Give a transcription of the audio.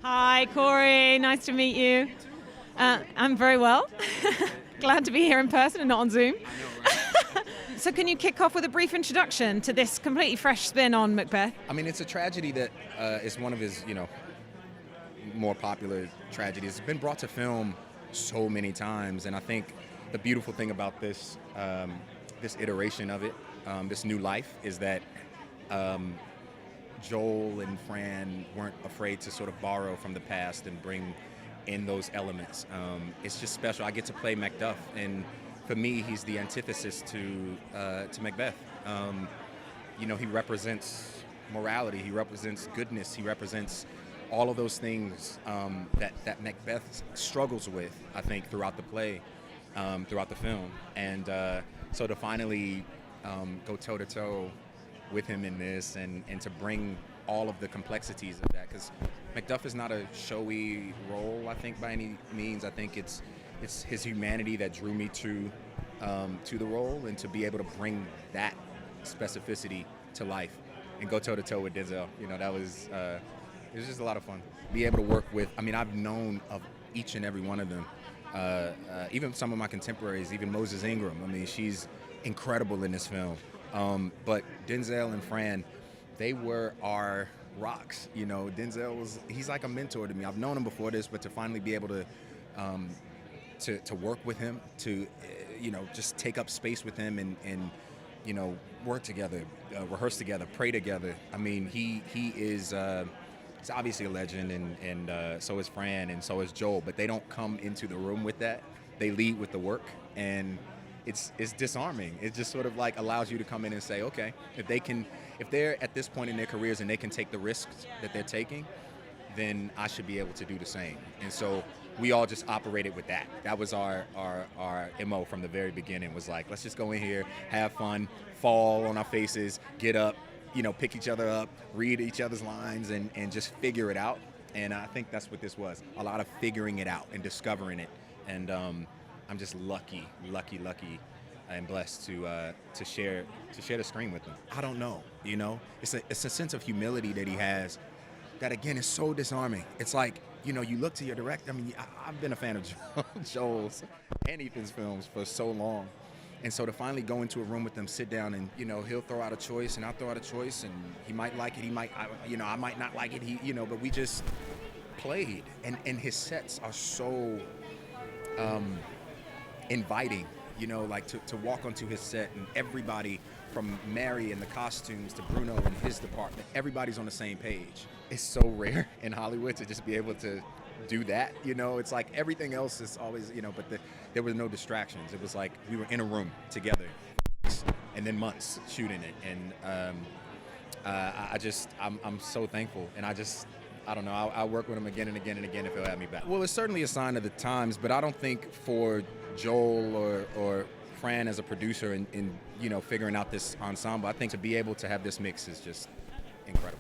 Hi, Corey. Nice to meet you. I'm very well. Glad to be here in person and not on Zoom. So can you kick off with a brief introduction to this completely fresh spin on Macbeth? I mean, it's a tragedy that is one of his, more popular tragedies. It's been brought to film so many times, and I think the beautiful thing about this this iteration of it, this new life, is that Joel and Fran weren't afraid to sort of borrow from the past and bring in those elements. It's just special. I get to play Macduff, and for me, he's the antithesis to Macbeth. He represents morality. He represents goodness. He represents all of those things that Macbeth struggles with, I think, throughout the play, throughout the film. And so to finally go toe-to-toe with him in this and to bring all of the complexities of that, because Macduff is not a showy role, I think, by any means. I think it's his humanity that drew me to the role, and to be able to bring that specificity to life and go toe-to-toe with Denzel, that was it was just a lot of fun. Be able to work with, I've known of each and every one of them, even some of my contemporaries, even Moses Ingram. She's incredible in this film. But Denzel and Fran, they were our rocks. Denzel he's like a mentor to me. I've known him before this, but to finally be able to work with him, to just take up space with him and work together, rehearse together, pray together. He is he's obviously a legend, and so is Fran, and so is Joel, but they don't come into the room with that. They lead with the work, and it's disarming. It just sort of like allows you to come in and say, okay, if they're at this point in their careers and they can take the risks that they're taking, then I should be able to do the same. And so we all just operated with that. That was our MO from the very beginning, was like, let's just go in here, have fun, fall on our faces, get up, pick each other up, read each other's lines, and just figure it out. And I think that's what this was, a lot of figuring it out and discovering it. And I'm just lucky and blessed to share the screen with him. I don't know, it's a sense of humility that he has that, again, is so disarming. It's like, you look to your director. I've been a fan of Joel's and Ethan's films for so long. And so to finally go into a room with them, sit down, and, he'll throw out a choice and I'll throw out a choice, and he might like it, I might not like it, but we just played. And his sets are so inviting, like to walk onto his set, and everybody from Mary and the costumes to Bruno and his department, everybody's on the same page. It's so rare in Hollywood to just be able to do that. It's like everything else is always, but there were no distractions. It was like we were in a room together, and then months shooting it. And I'm so thankful. And I don't know, I'll work with him again and again and again if he'll have me back. Well, it's certainly a sign of the times, but I don't think for Joel or Fran as a producer in figuring out this ensemble, I think to be able to have this mix is just incredible.